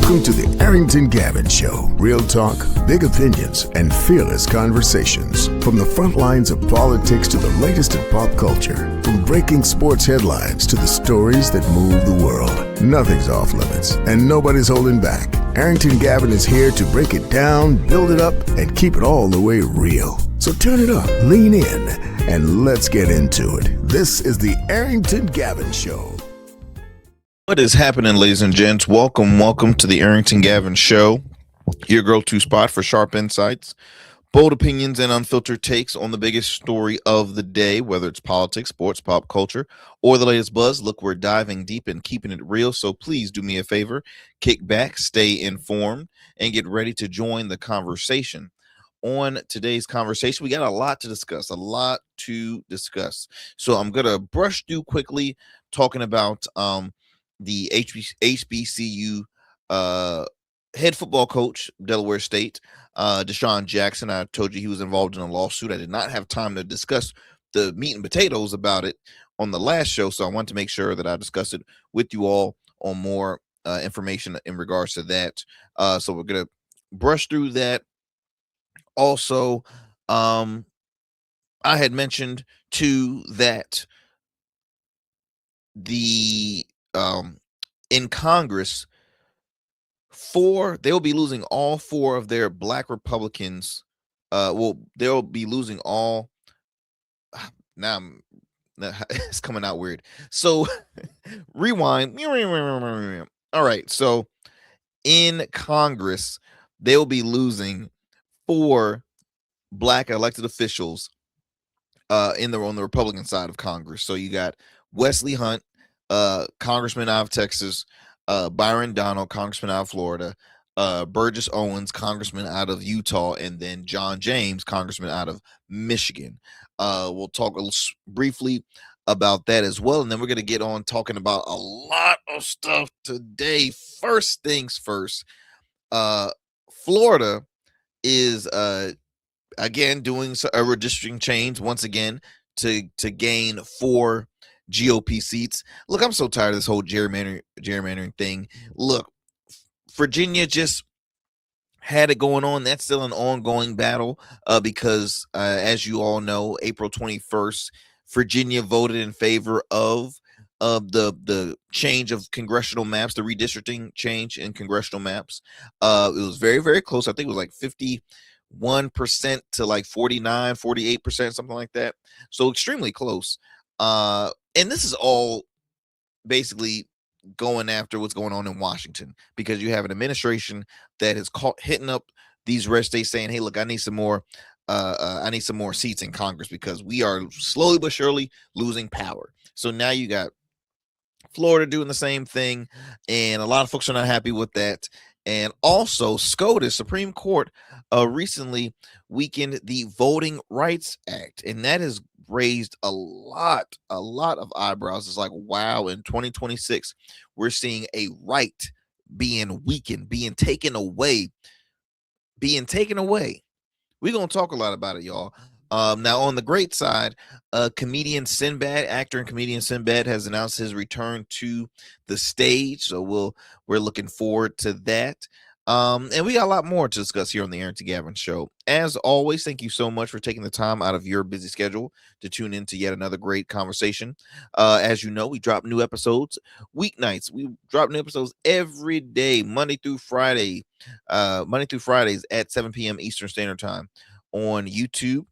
Welcome to the Arrington Gavin Show. Real talk, big opinions, and fearless conversations. From the front lines of politics to the latest in pop culture. From breaking sports headlines to the stories that move the world. Nothing's off limits, and nobody's holding back. Arrington Gavin is here to break it down, build it up, and keep it all the way real. So turn it up, lean in, and let's get into it. This is the Arrington Gavin Show. What is happening, ladies and gents? Welcome to the Arrington Gavin Show, your go-to spot for sharp insights, bold opinions, and unfiltered takes on the biggest story of the day, whether it's politics, sports, pop culture, or the latest buzz. Look, we're diving deep and keeping it real, so please do me a favor, kick back, stay informed, and get ready to join the conversation. On today's conversation, we got a lot to discuss. So I'm going to brush through quickly, talking about the HBCU head football coach, Delaware State, Deshaun Jackson. I told you he was involved in a lawsuit. I did not have time to discuss the meat and potatoes about it on the last show, so I wanted to make sure that I discussed it with you all on more information in regards to that. So we're going to brush through that. Also, I had mentioned too that the in Congress, they'll be losing all four of their black Republicans. They'll be losing all. Now it's coming out weird. So rewind. All right. So in Congress, they'll be losing 4 black elected officials on the Republican side of Congress. So you got Wesley Hunt, Congressman out of Texas, Byron Donald, Congressman out of Florida, Burgess Owens, Congressman out of Utah, and then John James, Congressman out of Michigan. We'll talk briefly about that as well, and then we're going to get on talking about a lot of stuff today. First things first, Florida is again doing a redistricting change once again to gain 4 GOP seats. Look, I'm so tired of this whole gerrymandering thing. Look, Virginia just had it going on. That's still an ongoing battle because, as you all know, April 21st, Virginia voted in favor of the change of congressional maps, the redistricting change in congressional maps. It was very, very close. I think it was like 51% to like 49, 48%, something like that. So extremely close. And this is all basically going after what's going on in Washington, because you have an administration that is hitting up these red states saying, hey, look, I need some more seats in Congress because we are slowly but surely losing power. So now you got Florida doing the same thing, and a lot of folks are not happy with that. And also, SCOTUS, Supreme Court, recently weakened the Voting Rights Act, and that has raised a lot of eyebrows. It's like, wow, in 2026, we're seeing a right being weakened, being taken away. We're going to talk a lot about it, y'all. Now, on the great side, actor and comedian Sinbad has announced his return to the stage. So we're looking forward to that. And we got a lot more to discuss here on the Arrington Gavin Show. As always, thank you so much for taking the time out of your busy schedule to tune in to yet another great conversation. As you know, we drop new episodes weeknights. We drop new episodes every day, Monday through Fridays at 7 p.m. Eastern Standard Time on YouTube,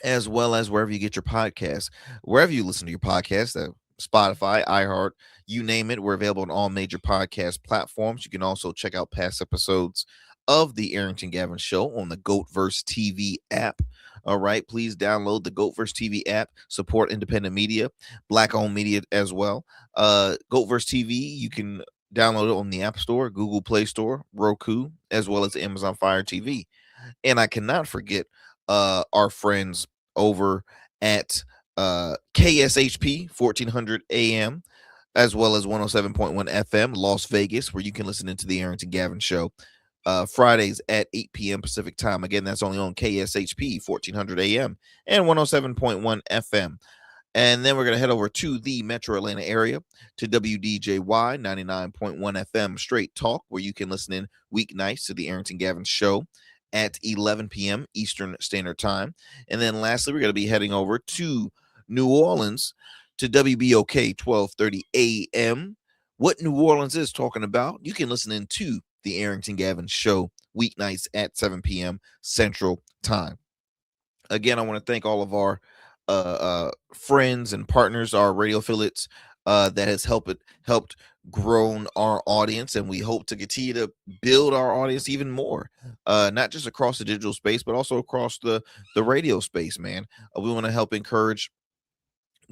as well as wherever you get your podcasts, wherever you listen to your podcasts, Spotify, iHeart, you name it. We're available on all major podcast platforms. You can also check out past episodes of the Arrington Gavin Show on the GOATverse TV app. All right, please download the GOATverse TV app. Support independent media, black-owned media as well. GOATverse TV, you can download it on the App Store, Google Play Store, Roku, as well as Amazon Fire TV. And I cannot forget our friends over at KSHP 1400 AM, as well as 107.1 FM Las Vegas, where you can listen into the Arrington Gavin Show Fridays at 8 p.m. Pacific time. Again, that's only on KSHP 1400 AM and 107.1 FM. And then we're going to head over to the Metro Atlanta area to WDJY 99.1 FM Straight Talk, where you can listen in weeknights to the Arrington Gavin Show at 11 p.m. Eastern Standard Time. And then lastly, we're going to be heading over to New Orleans to WBOK 1230 a.m. What New Orleans is talking about, you can listen in to the Arrington Gavin Show weeknights at 7 p.m. Central Time. Again, I want to thank all of our friends and partners, our radio affiliates that has helped grown our audience, and we hope to continue to build our audience even more, not just across the digital space, but also across the radio space, man. We want to help encourage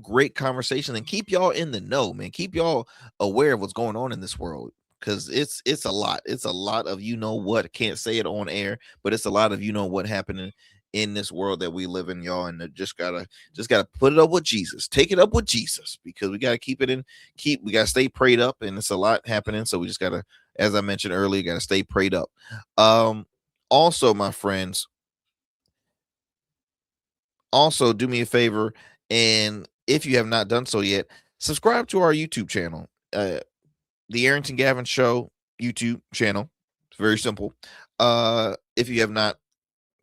great conversation and keep y'all in the know, man. Keep y'all aware of what's going on in this world, because it's a lot. It's a lot of what. Can't say it on air, but it's a lot of what happening in this world that we live in, y'all. And just gotta put it up with Jesus. Take it up with Jesus, because we gotta we gotta stay prayed up, and it's a lot happening. So we just gotta, as I mentioned earlier, gotta stay prayed up. Also, my friends, also do me a favor, and if you have not done so yet, subscribe to our YouTube channel, the Arrington Gavin Show YouTube channel. It's very simple. If you have not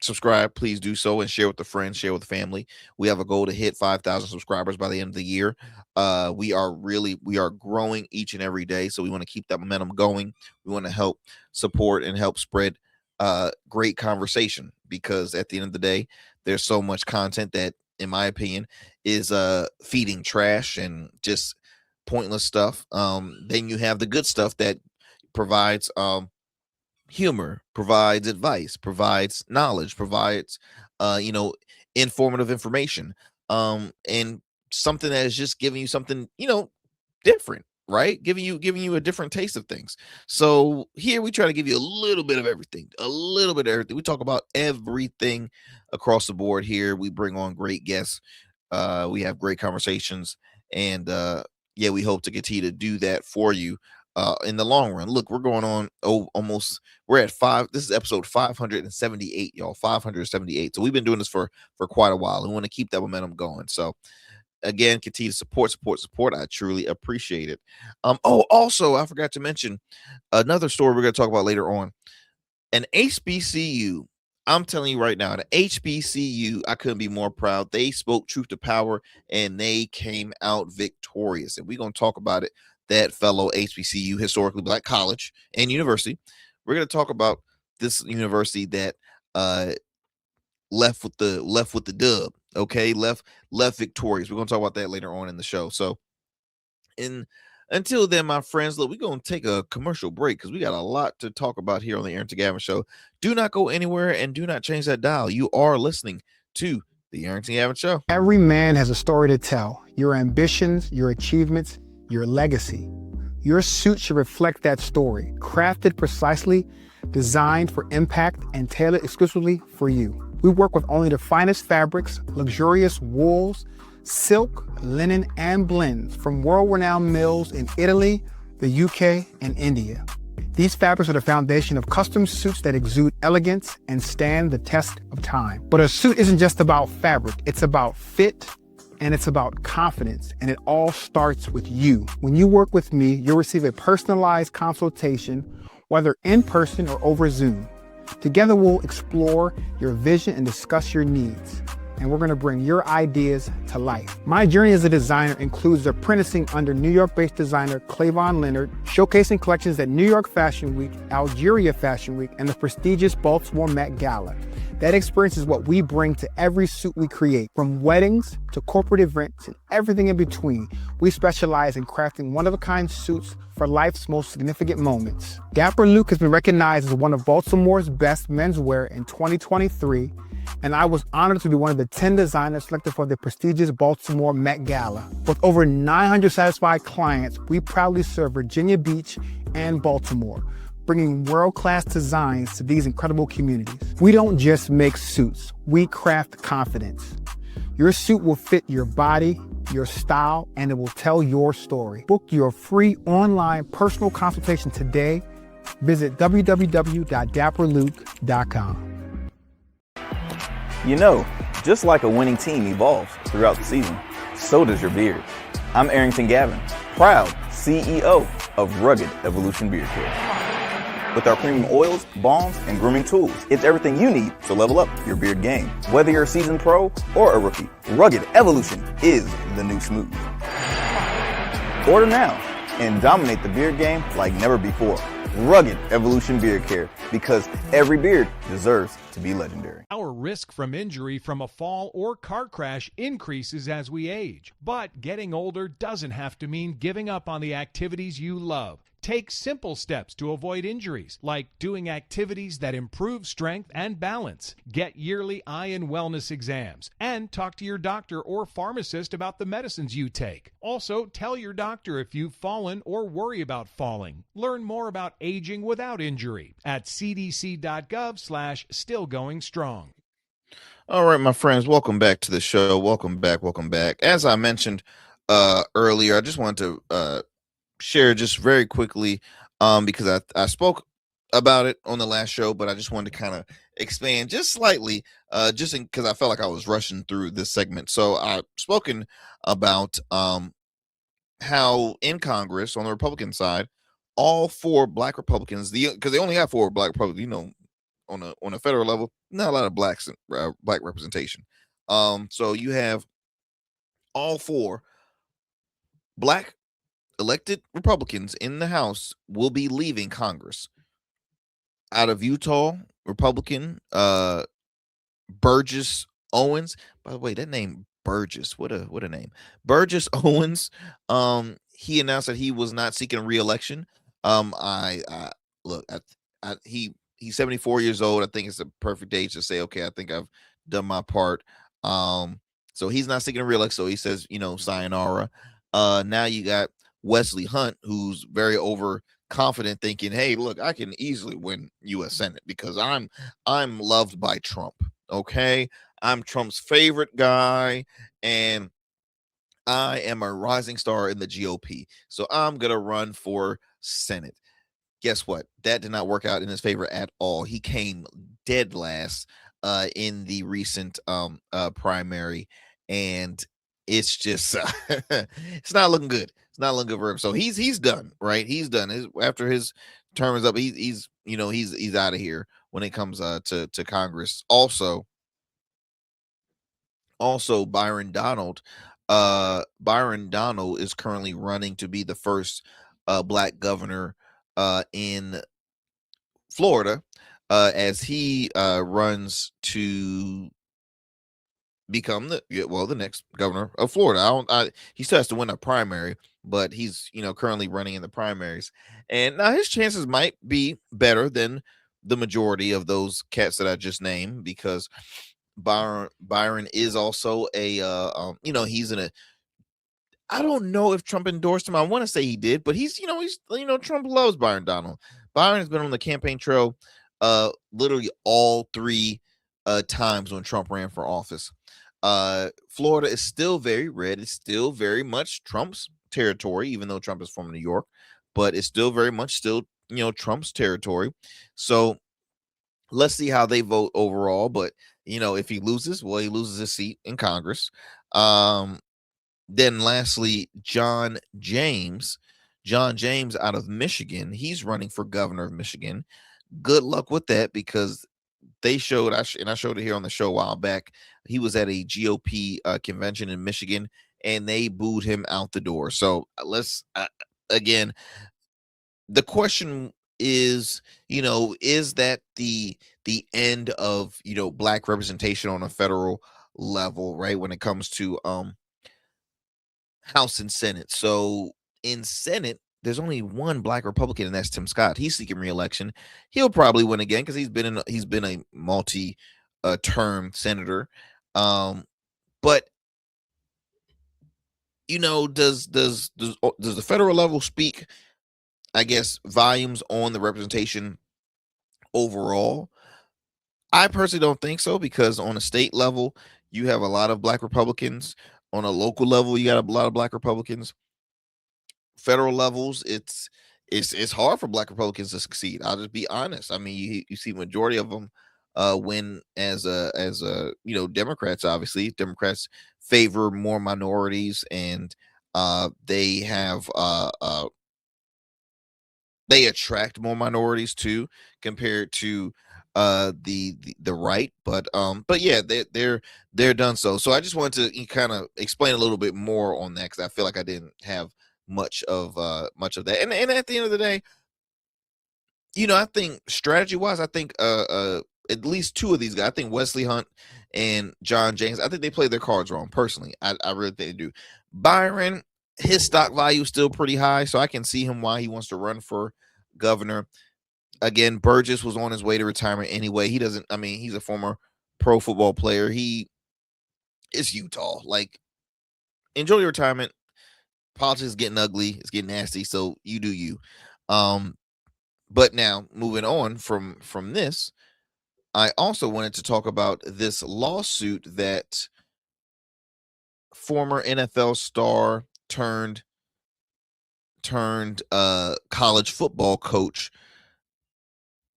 subscribe, please do so, and share with the friends, share with the family. We have a goal to hit 5,000 subscribers by the end of the year. We are growing each and every day, so we want to keep that momentum going. We want to help support and help spread great conversation, because at the end of the day, there's so much content that, in my opinion, is feeding trash and just pointless stuff. Then you have the good stuff that provides humor, provides advice, provides knowledge, provides informative information, and something that is just giving you something different, right? Giving you a different taste of things. So here we try to give you a little bit of everything. We talk about everything across the board here. We bring on great guests, we have great conversations, and we hope to continue to do that for you in the long run. Look, we're going on we're at 5. This is episode 578, y'all. 578. So we've been doing this for quite a while, and we want to keep that momentum going. So again, continue to support. I truly appreciate it. Also, I forgot to mention another story we're going to talk about later on. An HBCU, I'm telling you right now, an HBCU, I couldn't be more proud. They spoke truth to power, and they came out victorious. And we're going to talk about it. That fellow HBCU, historically Black college and university. We're going to talk about this university that left with the dub. Okay, left victorious. We're going to talk about that later on in the show. So, until then, my friends, look, we're going to take a commercial break, because we got a lot to talk about here on the Arrington Gavin Show. Do not go anywhere, and do not change that dial. You are listening to the Arrington Gavin Show. Every man has a story to tell. Your ambitions, your achievements, your legacy. Your suit should reflect that story, crafted precisely, designed for impact, and tailored exclusively for you. We work with only the finest fabrics, luxurious wools, silk, linen, and blends from world-renowned mills in Italy, the UK, and India. These fabrics are the foundation of custom suits that exude elegance and stand the test of time. But a suit isn't just about fabric, it's about fit, and it's about confidence, and it all starts with you. When you work with me, you'll receive a personalized consultation, whether in person or over Zoom. Together, we'll explore your vision and discuss your needs, and we're gonna bring your ideas to life. My journey as a designer includes apprenticing under New York-based designer Clavon Leonard, showcasing collections at New York Fashion Week, Algeria Fashion Week, and the prestigious Baltimore Met Gala. That experience is what we bring to every suit we create, from weddings to corporate events and everything in between. We specialize in crafting one-of-a-kind suits for life's most significant moments. Dapper Luke has been recognized as one of Baltimore's best menswear in 2023, and I was honored to be one of the 10 designers selected for the prestigious Baltimore Met Gala. With over 900 satisfied clients, we proudly serve Virginia Beach and Baltimore, bringing world-class designs to these incredible communities. We don't just make suits, we craft confidence. Your suit will fit your body, your style, and it will tell your story. Book your free online personal consultation today. Visit www.dapperluke.com. Just like a winning team evolves throughout the season, so does your beard. I'm Arrington Gavin, proud CEO of Rugged Evolution Beard Care. With our premium oils, balms, and grooming tools, it's everything you need to level up your beard game. Whether you're a seasoned pro or a rookie, Rugged Evolution is the new smooth. Order now and dominate the beard game like never before. Rugged Evolution Beard Care, because every beard deserves to be legendary. Our risk from injury from a fall or car crash increases as we age. But getting older doesn't have to mean giving up on the activities you love. Take simple steps to avoid injuries, like doing activities that improve strength and balance. Get yearly eye and wellness exams, and talk to your doctor or pharmacist about the medicines you take. Also, tell your doctor if you've fallen or worry about falling. Learn more about aging without injury at cdc.gov/stillgoingstrong. All right, my friends, welcome back to the show. Welcome back. As I mentioned earlier, I just wanted to share just very quickly, because I spoke about it on the last show, but I just wanted to kind of expand just slightly, just because I felt like I was rushing through this segment. So I've spoken about how in Congress on the Republican side, all four Black Republicans, because they only have four Black Republicans, on a federal level, not a lot of Black representation. So you have all four Black elected Republicans in the House will be leaving Congress. Out of Utah, Republican Burgess Owens. By the way, that name Burgess, what a name. Burgess Owens. He announced that he was not seeking re-election. He's 74 years old. I think it's a perfect age to say, okay, I think I've done my part. So he's not seeking a re-election. So he says, sayonara. Now you got Wesley Hunt, who's very overconfident, thinking, hey, look, I can easily win U.S. Senate because I'm loved by Trump. Okay, I'm Trump's favorite guy, and I am a rising star in the GOP. So I'm gonna run for Senate. Guess what? That did not work out in his favor at all. He came dead last in the recent primary, and it's just it's not looking good. It's not looking good for him. So he's done, right? He's done. After his term is up, he's out of here when it comes to Congress. Also Byron Donald is currently running to be the first Black governor in Florida, as he runs to become the next governor of Florida. He still has to win a primary, but he's currently running in the primaries, and now his chances might be better than the majority of those cats that I just named, because Byron is also a he's in a, I don't know if Trump endorsed him. I want to say he did, but he's Trump loves Byron Donald. Byron has been on the campaign trail literally all three times when Trump ran for office. Florida is still very red. It's still very much Trump's territory, even though Trump is from New York, but it's still very much Trump's territory. So let's see how they vote overall. But if he loses, well, he loses his seat in Congress. Then lastly, John James out of Michigan. He's running for governor of Michigan. Good luck with that, because they showed, and I showed it here on the show a while back, he was at a GOP convention in Michigan, and they booed him out the door. So let's again, the question is, is that the end of Black representation on a federal level, right, when it comes to House and Senate? So in Senate, there's only one Black Republican, and that's Tim Scott. He's seeking re-election. He'll probably win again because he's been a multi-term senator. But does the federal level speak, I guess, volumes on the representation overall? I personally don't think so, because on a state level, you have a lot of Black Republicans. On a local level, you got a lot of Black Republicans. Federal levels, it's hard for Black Republicans to succeed. I'll just be honest. I mean, you see majority of them win as a Democrats. Obviously, Democrats favor more minorities, and they have they attract more minorities too compared to the right. But yeah, they're done. So I just wanted to kind of explain a little bit more on that, because I feel like I didn't have much of that. And at the end of the day, I think strategy wise, I think at least two of these guys, I think Wesley Hunt and John James, I think they play their cards wrong. Personally, I really think they do. Byron, his stock value is still pretty high, so I can see him why he wants to run for governor. Again, Burgess was on his way to retirement anyway. He's a former pro football player. He is Utah. Like, enjoy your retirement. Politics is getting ugly. It's getting nasty. So you do you. But now moving on from this, I also wanted to talk about this lawsuit that former NFL star turned college football coach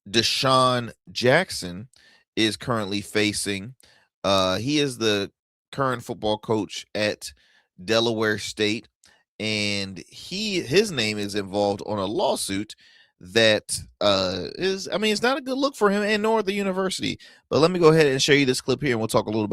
Deshaun Jackson is currently facing. He is the current football coach at Delaware State, and his name is involved on a lawsuit that it's not a good look for him, and nor the university. But let me go ahead and show you this clip here, and we'll talk a little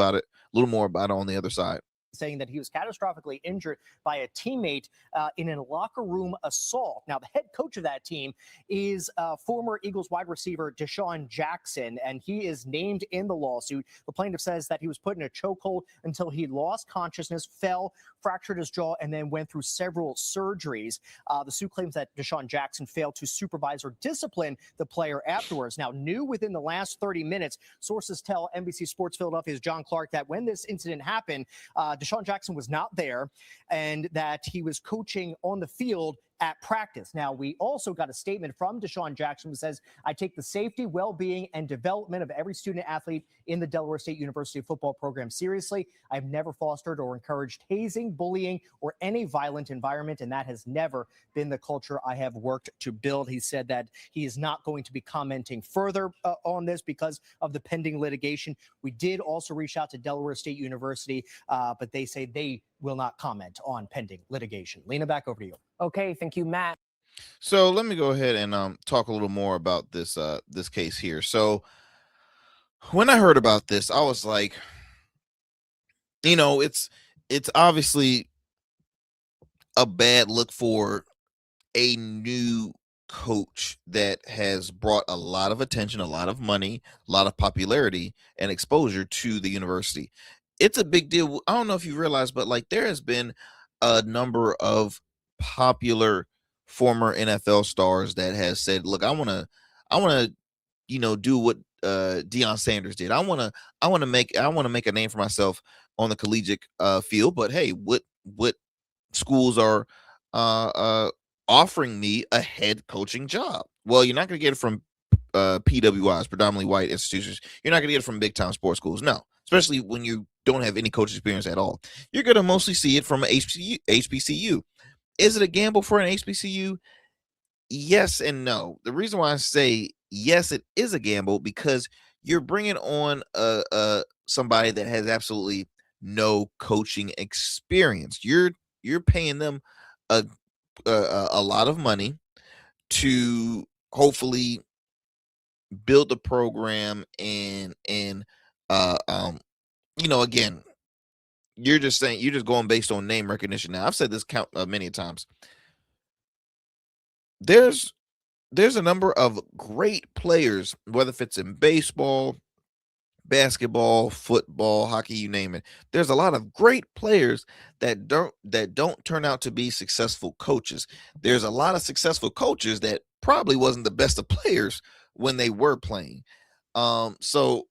more about it on the other side. Saying that he was catastrophically injured by a teammate in a locker room assault. Now, the head coach of that team is former Eagles wide receiver Deshaun Jackson, and he is named in the lawsuit. The plaintiff says that he was put in a chokehold until he lost consciousness, fell, fractured his jaw, and then went through several surgeries. The suit claims that Deshaun Jackson failed to supervise or discipline the player afterwards. Now, new within the last 30 minutes, sources tell NBC Sports Philadelphia's John Clark that when this incident happened, Deshaun Jackson was not there, and that he was coaching on the field at practice. Now, we also got a statement from Deshaun Jackson who says, "I take the safety, well-being, and development of every student athlete in the Delaware State University football program seriously. I've never fostered or encouraged hazing, bullying, or any violent environment, and that has never been the culture I have worked to build." He said that he is not going to be commenting further on this because of the pending litigation. We did also reach out to Delaware State University, but they say they will not comment on pending litigation. Lena, back over to you. Okay, thank you, Matt. So let me go ahead and talk a little more about this case here. So when I heard about this, I was like, it's obviously a bad look for a new coach that has brought a lot of attention, a lot of money, a lot of popularity and exposure to the university. It's a big deal. I don't know if you realize, but like, there has been a number of popular former NFL stars that has said, look, I want to do what Deion Sanders did. I want to make a name for myself on the collegiate field, but hey, what schools are offering me a head coaching job? Well, you're not going to get it from PWIs, predominantly white institutions. You're not going to get it from big time sports schools. No, especially when you don't have any coach experience at all. You're going to mostly see it from an HBCU. Is it a gamble for an HBCU? Yes and no. The reason why I say yes, it is a gamble, because you're bringing on somebody that has absolutely no coaching experience. You're paying them a lot of money to hopefully build the program, and again, you're just going based on name recognition. Now, I've said this many times. There's a number of great players, whether if it's in baseball, basketball, football, hockey, you name it. There's a lot of great players that don't turn out to be successful coaches. There's a lot of successful coaches that probably wasn't the best of players when they were playing. So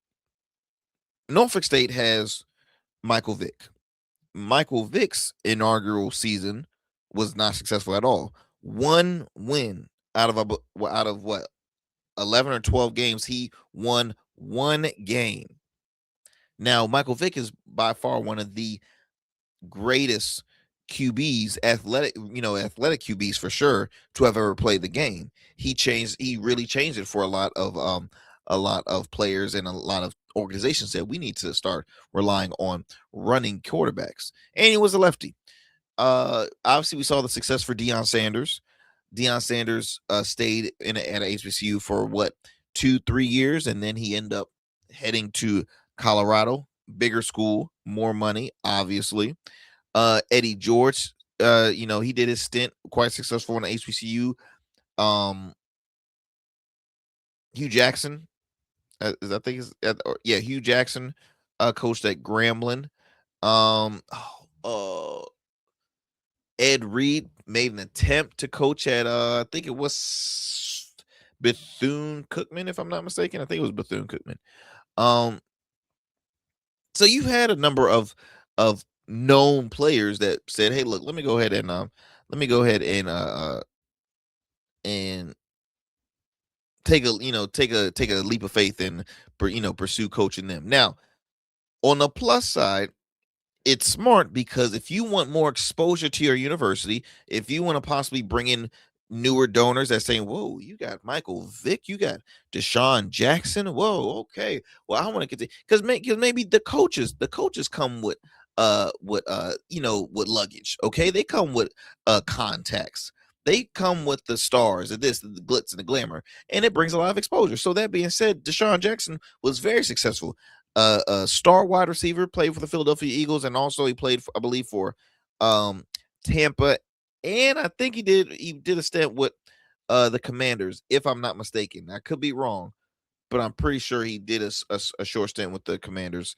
Norfolk State has Michael Vick. Michael Vick's inaugural season was not successful at all. One win out of what, 11 or 12 games, he won one game. Now, Michael Vick is by far one of the greatest QBs, athletic QBs for sure, to have ever played the game. He really changed it for a lot of a lot of players and a lot of organizations said we need to start relying on running quarterbacks. And he was a lefty. Obviously, we saw the success for Deion Sanders. Deion Sanders stayed at a HBCU for what, 2-3 years, and then he ended up heading to Colorado, bigger school, more money, obviously. Eddie George, he did his stint quite successful in the HBCU. Hugh Jackson, Hugh Jackson, coached at Grambling. Ed Reed made an attempt to coach at I think it was Bethune-Cookman, if I'm not mistaken. I think it was Bethune-Cookman. So you had a number of known players that said, "Hey, look, let me go ahead and take a leap of faith and pursue coaching them." Now, on the plus side, it's smart because if you want more exposure to your university, if you want to possibly bring in newer donors that saying, "Whoa, you got Michael Vick, you got Deshaun Jackson. Whoa, okay. Well, I want to get to because maybe the coaches come with with luggage. Okay, they come with contacts. They come with the stars, the glitz and the glamour, and it brings a lot of exposure. So that being said, Deshaun Jackson was very successful. A star wide receiver, played for the Philadelphia Eagles, and also he played, I believe, for Tampa, and I think he did a stint with the Commanders, if I'm not mistaken. I could be wrong, but I'm pretty sure he did a short stint with the Commanders.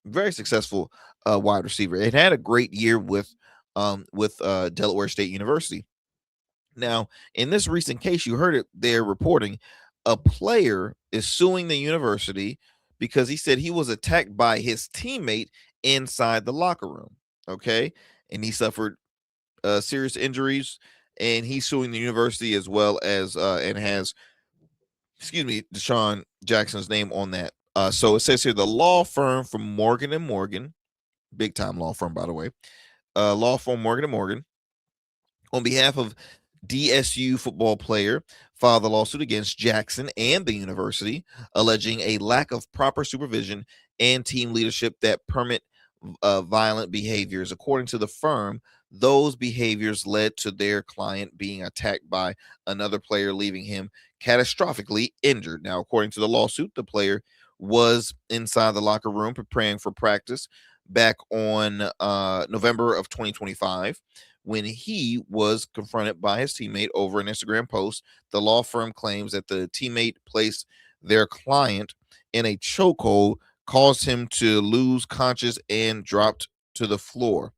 Very successful wide receiver. It had a great year with Delaware State University. Now, in this recent case, you heard it there reporting, a player is suing the university because he said he was attacked by his teammate inside the locker room. Okay. And he suffered serious injuries, and he's suing the university as well as and has, Deshaun Jackson's name on that. So it says here the law firm from Morgan and Morgan, big time law firm, by the way, law firm Morgan and Morgan, on behalf of DSU football player, filed a lawsuit against Jackson and the university, alleging a lack of proper supervision and team leadership that permit violent behaviors. According to the firm, those behaviors led to their client being attacked by another player, leaving him catastrophically injured. Now, according to the lawsuit, the player was inside the locker room preparing for practice back on November of 2025. When he was confronted by his teammate over an Instagram post. The law firm claims that the teammate placed their client in a chokehold, caused him to lose conscious, and dropped to the floor.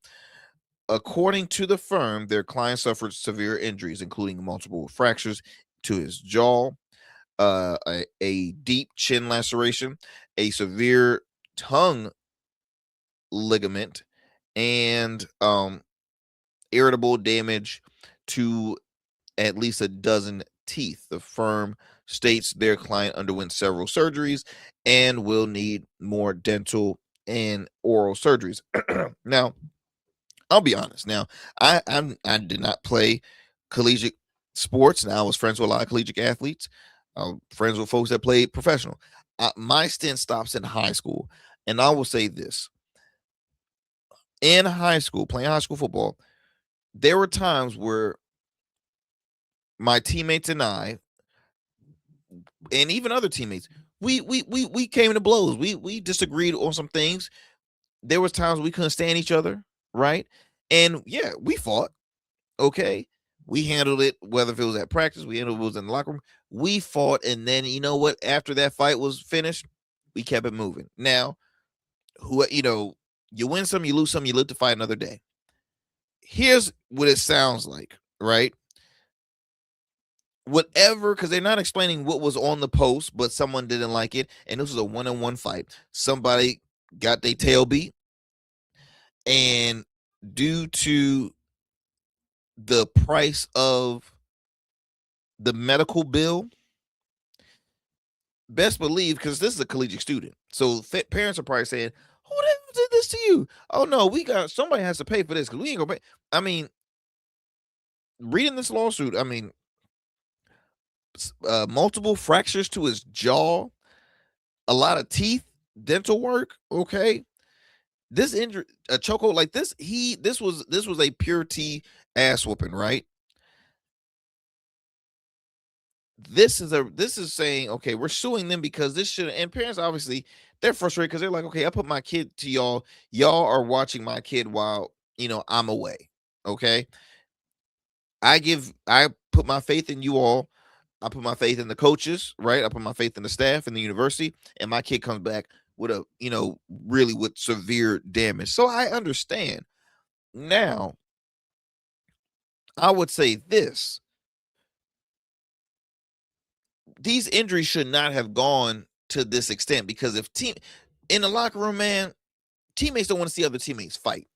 According to the firm, their client suffered severe injuries, including multiple fractures to his jaw, a deep chin laceration, a severe tongue ligament, and irritable damage to at least a dozen teeth. The firm states their client underwent several surgeries and will need more dental and oral surgeries. Now, I'll be honest. Now, I did not play collegiate sports, and I was friends with a lot of collegiate athletes. Friends with folks that played professional. My stint stops in high school, and I will say this: in high school, playing high school football, there were times where my teammates and I, and even other teammates, we came to blows. We disagreed on some things. There was times we couldn't stand each other, right? And yeah, we fought. Okay, we handled it. Whether if it was at practice, we handled it was in the locker room. We fought, and then you know what? After that fight was finished, we kept it moving. Now, you win some, you lose some, you live to fight another day. Here's what it sounds like, right? Whatever, because they're not explaining what was on the post, but someone didn't like it, and this was a one-on-one fight. Somebody got their tail beat, and due to the price of the medical bill, best believe, because this is a collegiate student, so parents are probably saying, "Who the hell did this to you?" Oh no, somebody has to pay for this because we ain't gonna pay. I mean, reading this lawsuit, I mean, multiple fractures to his jaw, a lot of teeth, dental work. Okay, this injury, a chokehold like this, this was a pure T ass whooping, right? This is saying, okay, we're suing them because this should, and parents obviously they're frustrated because they're like, okay, I put my kid to y'all are watching my kid while I'm away. Okay, I put my faith in you all. I put my faith in the coaches, right? I put my faith in the staff and the university, and my kid comes back with really with severe damage. So I understand. Now, I would say this. These injuries should not have gone to this extent because if in the locker room, man, teammates don't want to see other teammates fight.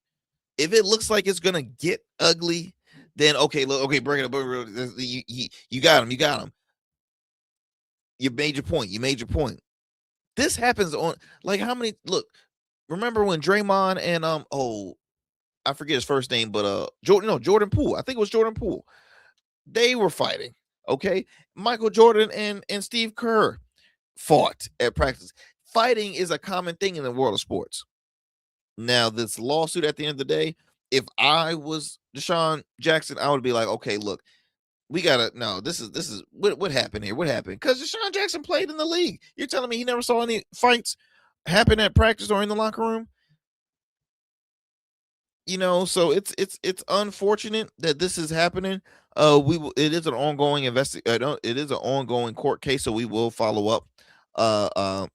If it looks like it's gonna get ugly, then okay, look, okay, bring it up. You got him. You got him. You made your point. You made your point. This happens on like how many? Look, remember when Draymond and I forget his first name, but Jordan Poole. I think it was Jordan Poole. They were fighting. Okay, Michael Jordan and Steve Kerr fought at practice. Fighting is a common thing in the world of sports. Now, this lawsuit at the end of the day, if I was Deshaun Jackson, I would be like, okay, look, we gotta no. This is what happened here. What happened? Because Deshaun Jackson played in the league. You're telling me he never saw any fights happen at practice or in the locker room? So it's unfortunate that this is happening. It is an ongoing it is an ongoing court case, so we will follow up with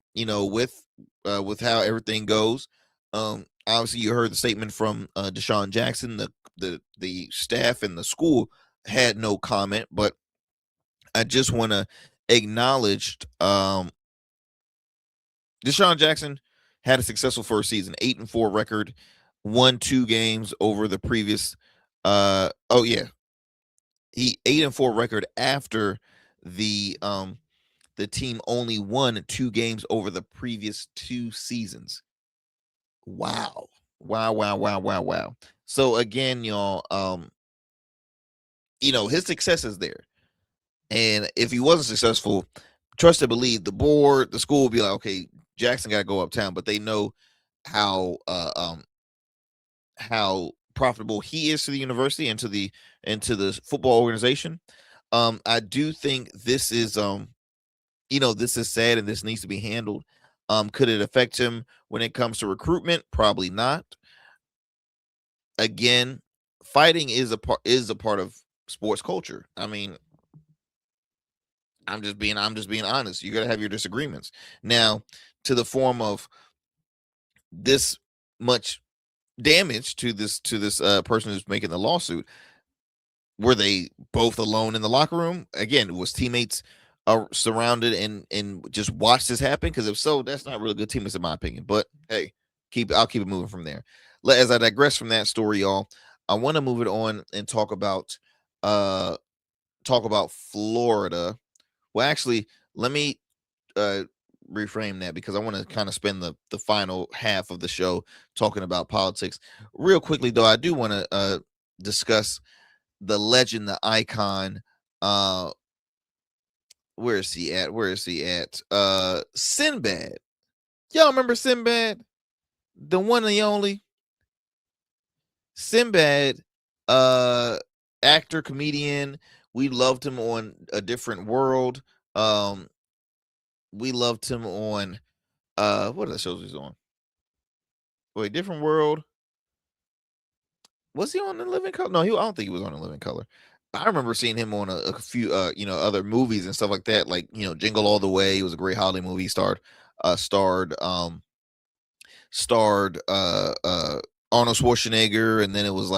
how everything goes. Obviously you heard the statement from Deshaun Jackson. The staff and the school had no comment, but I just want to acknowledge Deshaun Jackson had a successful first season, 8-4 record, won 2 games over the previous he 8-4 record after the team only won 2 games over the previous 2 seasons. Wow. Wow. So again, y'all, his success is there. And if he wasn't successful, trust and believe the board, the school will be like, okay, Jackson got to go uptown, but they know how profitable he is to the university and to the football organization. I do think this is this is sad and this needs to be handled. Could it affect him when it comes to recruitment? Probably not. Again, fighting is a part of sports culture. I mean, I'm just being honest. You got to have your disagreements. Now, to the form of this much damage to this person who's making the lawsuit, were they both alone in the locker room? Again, was teammates surrounded and just watched this happen? Because if so, that's not really good teammates in my opinion. But hey, I'll keep it moving from there. As I digress from that story, y'all, I want to move it on and talk about Florida. Well, actually, let me reframe that because I want to kind of spend the final half of the show talking about politics. Real quickly, though, I do want to discuss the legend, the icon. Where is he at? Sinbad. Y'all remember Sinbad? The one and the only Sinbad, actor, comedian. We loved him on A Different World. We loved him on what are the shows he's on? Wait, Different World. Was he on The Living Color? No, I don't think he was on The Living Color. I remember seeing him on a few other movies and stuff like that, like Jingle All the Way. It was a great holiday movie. He starred Arnold Schwarzenegger, and then it was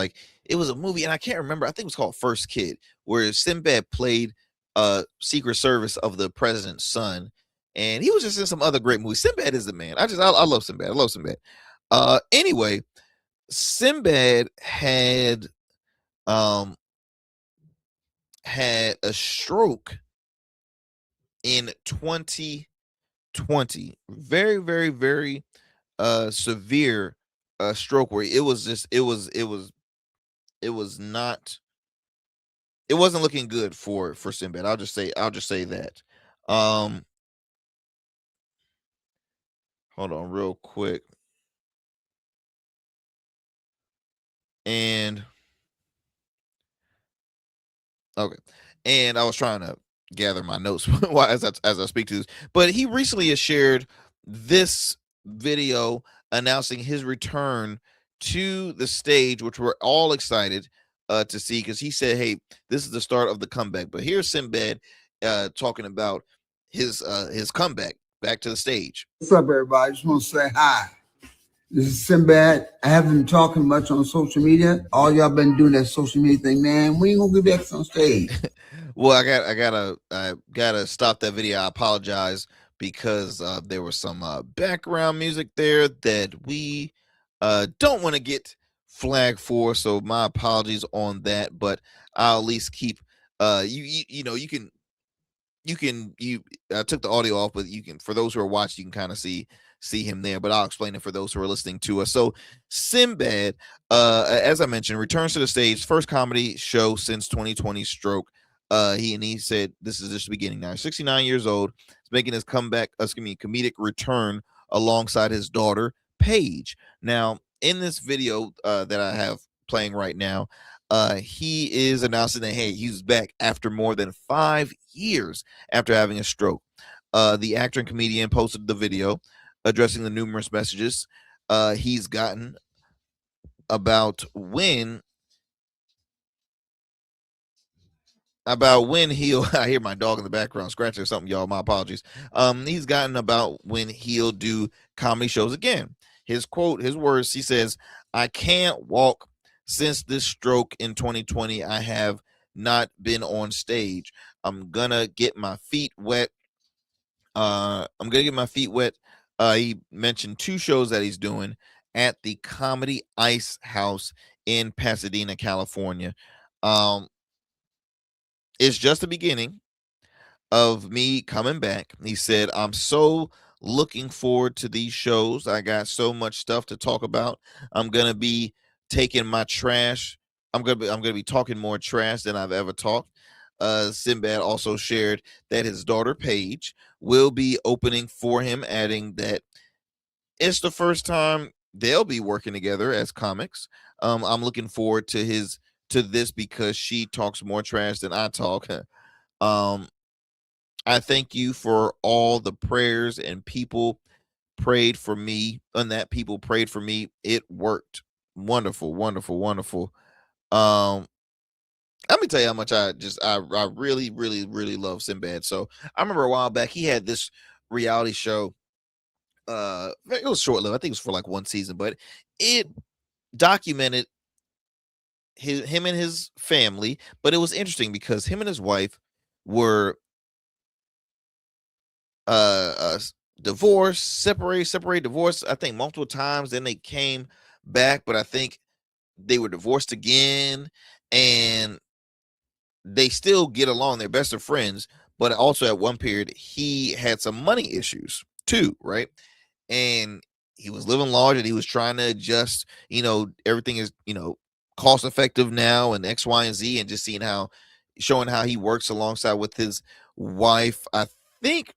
a movie, and I can't remember. I think it was called First Kid, where Sinbad played Secret Service of the president's son, and he was just in some other great movies. Sinbad is the man. I love Sinbad. I love Sinbad. Anyway, Sinbad had a stroke in 2020. Very, very, very severe stroke where it was not it wasn't looking good for Sinbad. I'll just say that. Hold on real quick. And okay. And I was trying to gather my notes while as I speak to this. But he recently has shared this video announcing his return to the stage, which we're all excited to see, because he said, "Hey, this is the start of the comeback." But here's Sinbad talking about his comeback back to the stage. What's up, everybody? I just want to say hi. This is Sinbad. I haven't been talking much on social media. All y'all been doing that social media thing, man. We ain't gonna get back on stage. Well, I gotta stop that video. I apologize because there was some background music there that we don't want to get flagged for. So my apologies on that. But I'll at least keep you know you can I took the audio off, but you can, for those who are watching, you can kind of see him there, but I'll explain it for those who are listening to us. So Sinbad, as I mentioned, returns to the stage, first comedy show since 2020 stroke. He said this is just the beginning now. 69 years old, he's making his comeback, comedic return alongside his daughter Paige. Now, in this video that I have playing right now, he is announcing that, hey, he's back after more than 5 years after having a stroke. The actor and comedian posted the video addressing the numerous messages he's gotten about when he'll I hear my dog in the background scratching or something, y'all. My apologies. He's gotten about when he'll do comedy shows again. His quote, his words, he says, "I can't walk. Since this stroke in 2020, I have not been on stage. I'm gonna get my feet wet. He mentioned 2 shows that he's doing at the Comedy Ice House in Pasadena, California. It's just the beginning of me coming back. He said, I'm so looking forward to these shows. I got so much stuff to talk about. I'm gonna be taking my trash. I'm gonna be talking more trash than I've ever talked." Sinbad also shared that his daughter Paige will be opening for him, adding that it's the first time they'll be working together as comics. I'm looking forward to this because she talks more trash than I talk. I thank you for all the prayers and people prayed for me, and that people prayed for me. It worked. Wonderful, wonderful, wonderful. Let me tell you how much I really, really, really love Sinbad. So I remember a while back he had this reality show. It was short-lived. I think it was for like 1 season, but it documented him and his family. But it was interesting because him and his wife were divorced, separated, divorced, I think multiple times. Then they came back, but I think they were divorced again, and they still get along. They're best of friends, but also at one period he had some money issues too, right? And he was living large and he was trying to adjust, everything is, cost effective now and X, Y, and Z, and just showing how he works alongside with his wife. I think,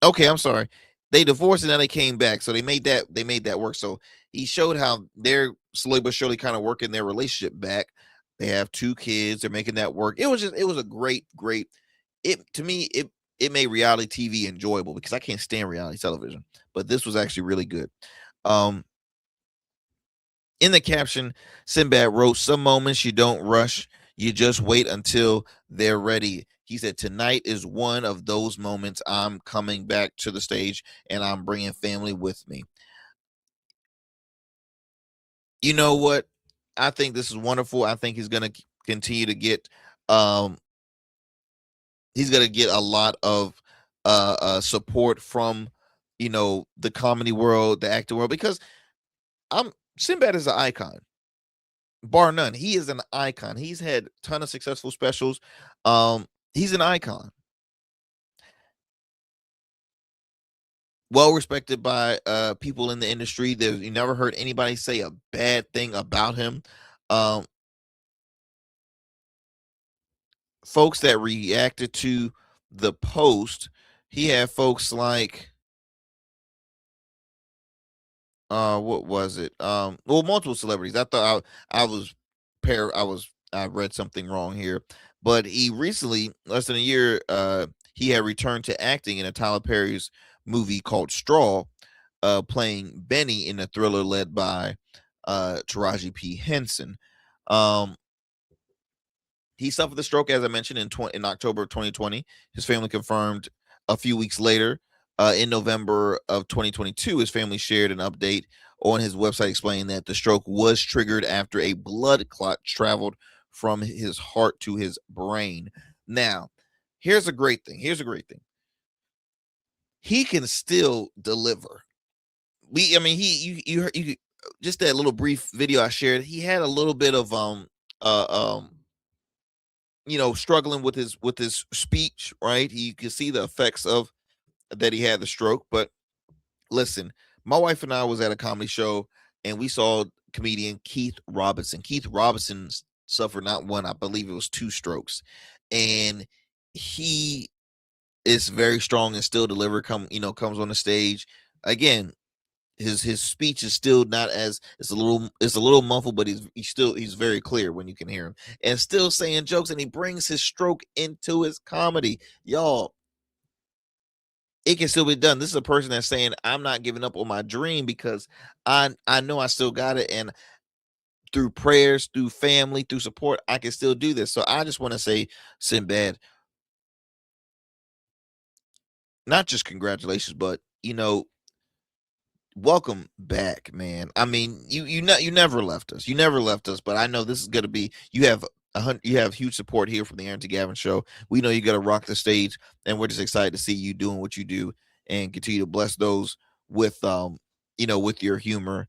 okay, I'm sorry. They divorced and then they came back. So they made that work. So he showed how they're slowly but surely kind of working their relationship back. They have 2 kids. They're making that work. It was a great, to me, it made reality TV enjoyable because I can't stand reality television, but this was actually really good. In the caption, Sinbad wrote, "Some moments you don't rush. You just wait until they're ready." He said, "Tonight is one of those moments. I'm coming back to the stage and I'm bringing family with me." You know what? I think this is wonderful. I think he's going to continue to get he's going to get a lot of support from the comedy world, the acting world, because Sinbad is an icon, bar none. He is an icon. He's had a ton of successful specials. He's an icon, well respected by people in the industry. You never heard anybody say a bad thing about him. folks that reacted to the post. He had folks like what was it? Multiple celebrities. I thought I read something wrong here. But he recently, less than a year, he had returned to acting in a Tyler Perry's movie called Straw, playing Benny in a thriller led by Taraji P. Henson. He suffered the stroke, as I mentioned, in October of 2020. His family confirmed a few weeks later. In November of 2022, his family shared an update on his website explaining that the stroke was triggered after a blood clot traveled from his heart to his brain. Now, here's a great thing. He can still deliver. You just that little brief video I shared. He had a little bit of struggling with his speech, right? You can see the effects of that he had the stroke. But listen, my wife and I was at a comedy show and we saw comedian Keith Robinson. Keith Robinson suffered not one, I believe it was 2 strokes, and he is very strong and still comes on the stage. Again, his speech is still not as it's a little muffled, but he's very clear when you can hear him and still saying jokes, and he brings his stroke into his comedy. Y'all, it can still be done. This is a person that's saying, I'm not giving up on my dream because I know I still got it, and through prayers, through family, through support, I can still do this. So I just want to say, Sinbad, not just congratulations, but welcome back, man. I mean, you never left us. You never left us, but I know this is going to be, you have huge support here from the Arrington Gavin Show. We know you got to rock the stage, and we're just excited to see you doing what you do and continue to bless those with with your humor.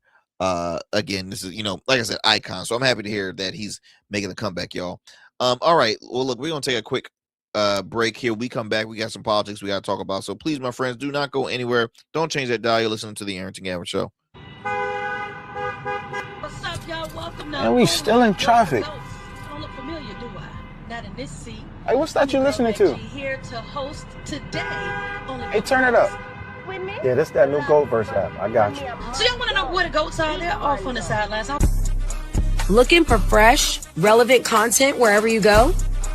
Again, this is, like I said, icon. So I'm happy to hear that he's making a comeback, y'all. All right. Well, look, we're going to take a quick break here. We come back. We got some politics we got to talk about. So please, my friends, do not go anywhere. Don't change that dial. You're listening to the Arrington Gavin Show. What's up, y'all? Welcome now. And we still in traffic. Don't look familiar, do I? Not in this seat. Hey, what's that you listening to? Here to host today. Hey, turn it up. Yeah, that's that new Goat Verse app. I got you. So y'all want to know where the goats are? They're off on the sidelines. Looking for fresh, relevant content wherever you go?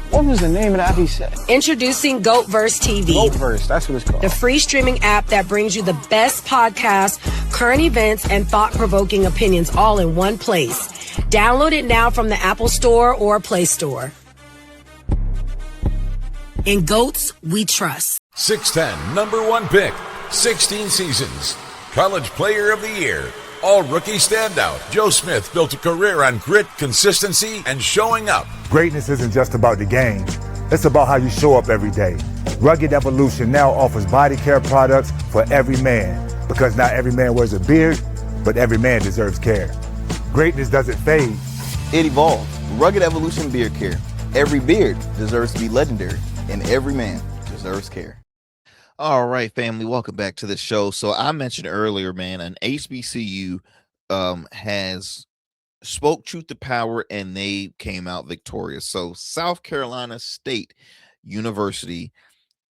What was the name of that he said? Introducing GoatVerse TV. GoatVerse, that's what it's called. The free streaming app that brings you the best podcasts, current events, and thought-provoking opinions all in one place. Download it now from the Apple Store or Play Store. In Goats, we trust. 6'10", number 1 pick, 16 seasons, College Player of the Year, All-Rookie Standout. Joe Smith built a career on grit, consistency, and showing up. Greatness isn't just about the game. It's about how you show up every day. Rugged Evolution now offers body care products for every man, because not every man wears a beard, but every man deserves care. Greatness doesn't fade. It evolves. Rugged Evolution Beard Care. Every beard deserves to be legendary, and every man deserves care. All right, family, welcome back to the show. So I mentioned earlier, man, an HBCU has spoke truth to power, and they came out victorious. So South Carolina State University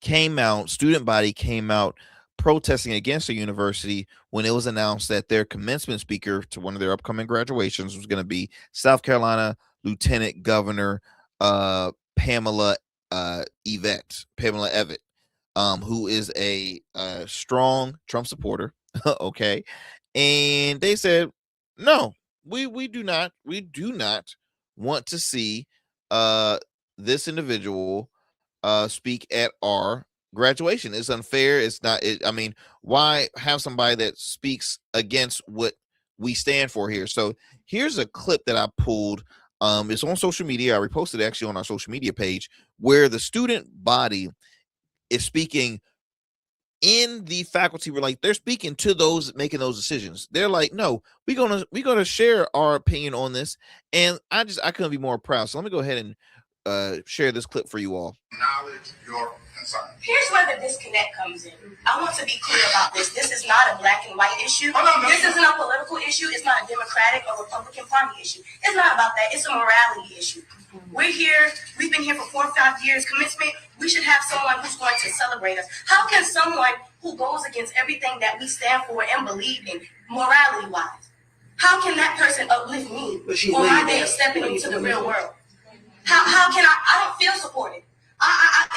student body came out protesting against the university when it was announced that their commencement speaker to one of their upcoming graduations was going to be South Carolina Lieutenant Governor Pamela Evette, who is a strong Trump supporter. Okay. And they said, no, we do not want to see this individual speak at our graduation. It's unfair. It's not, why have somebody that speaks against what we stand for here? So here's a clip that I pulled. It's on social media. I reposted it actually on our social media page, where the student body is speaking in the faculty. We're like, they're speaking to those making those decisions. They're like, no, we're gonna share our opinion on this. And I couldn't be more proud. So let me go ahead and share this clip for you all. Acknowledge your Here's where the disconnect comes in. I want to be clear about this. This is not a black and white issue. This isn't a political issue. It's not a Democratic or Republican Party issue. It's not about that. It's a morality issue. We're here. We've been here for 4 or 5 years. Commencement, we should have someone who's going to celebrate us. How can someone who goes against everything that we stand for and believe in, morality-wise, how can that person uplift me on my day of stepping into the real world? How can I don't feel supported.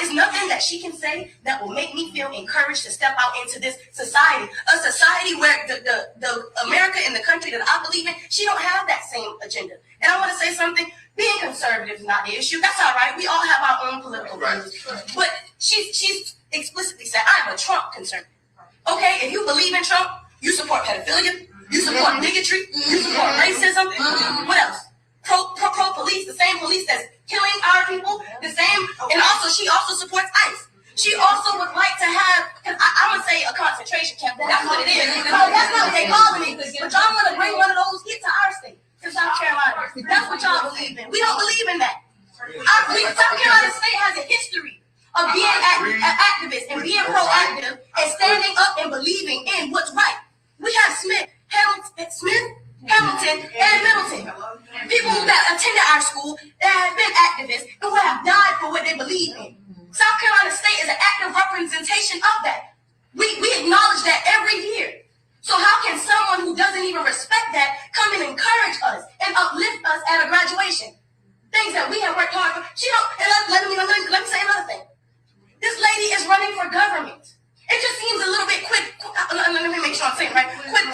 It's nothing that she can say that will make me feel encouraged to step out into this society. A society where the America and the country that I believe in, she don't have that same agenda. And I want to say something. Being conservative is not the issue. That's all right. We all have our own political views. But she's explicitly said, I'm a Trump conservative. Okay, if you believe in Trump, you support pedophilia, you support bigotry, you support racism. What else? Pro-police, the same police that's killing our people, the same, and also she also supports ICE. She also would like to have, I would say a concentration camp, but that's what it is. That's not what they call me. But y'all want to bring one of those kids to our state, to South Carolina. That's what y'all believe in. We don't believe in that. South Carolina State has a history of being activists and being proactive and standing up and believing in what's right. We have Hamilton, and Middleton. People that attended our school that have been activists and who have died for what they believe in. South Carolina State is an active representation of that. We acknowledge that every year. So how can someone who doesn't even respect that come and encourage us and uplift us at a graduation? Things that we have worked hard for. She don't. And let me say another thing. This lady is running for government. It just seems a little bit quick. Let me make sure I'm saying it right. Quick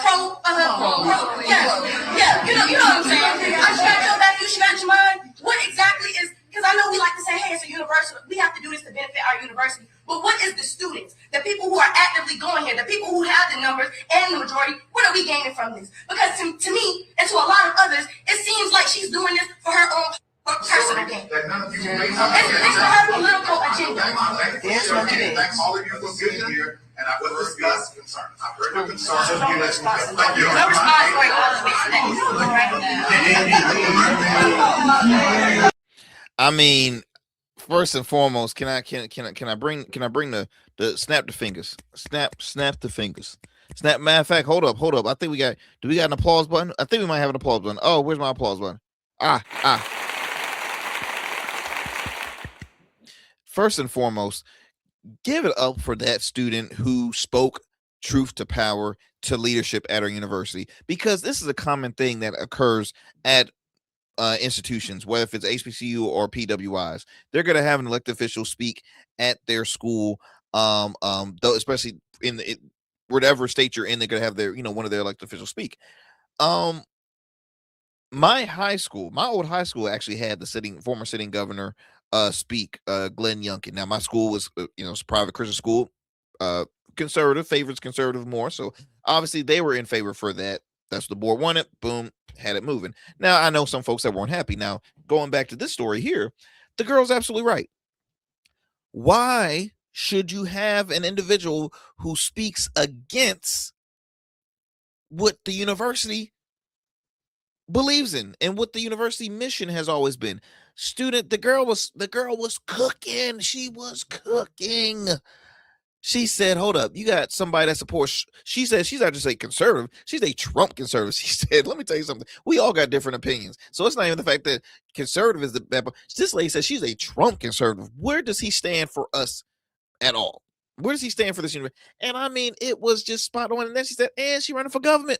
yeah. You know what I'm saying? I scratch your back, you scratch mine. What exactly is? Because I know we like to say, hey, it's a university. We have to do this to benefit our university. But what is the students, the people who are actively going here, the people who have the numbers and the majority? What are we gaining from this? Because to me and to a lot of others, it seems like she's doing this for her own personal gain. It's for her political agenda. Thanks all of you for being here, and I will discuss concerns. I've heard your concerns. I mean, first and foremost, can I bring the snap the fingers? Snap the fingers. Snap. Matter of fact, hold up. I think do we got an applause button? I think we might have an applause button. Oh, where's my applause button? First and foremost, give it up for that student who spoke truth to power to leadership at our university, because this is a common thing that occurs at institutions, whether if it's HBCU or PWIs. They're going to have an elected official speak at their school, though, especially in whatever state you're in, they're going to have their, one of their elected officials speak. My old high school actually had the former sitting governor speak, Glenn Youngkin. Now, my school was, it's a private Christian school, conservative, favorites conservative more. So obviously they were in favor for that. That's what the board wanted. Boom, had it moving. Now, I know some folks that weren't happy. Now, going back to this story here, the girl's absolutely right. Why should you have an individual who speaks against what the university believes in and what the university mission has always been? The girl was cooking. She was cooking. She said, hold up, you got somebody that supports, she said she's not just a conservative, she's a Trump conservative. She said, let me tell you something. We all got different opinions. So it's not even the fact that conservative is the bad. This lady says she's a Trump conservative. Where does he stand for us at all? Where does he stand for this university? And I mean, it was just spot on. And then she said, and she running for government.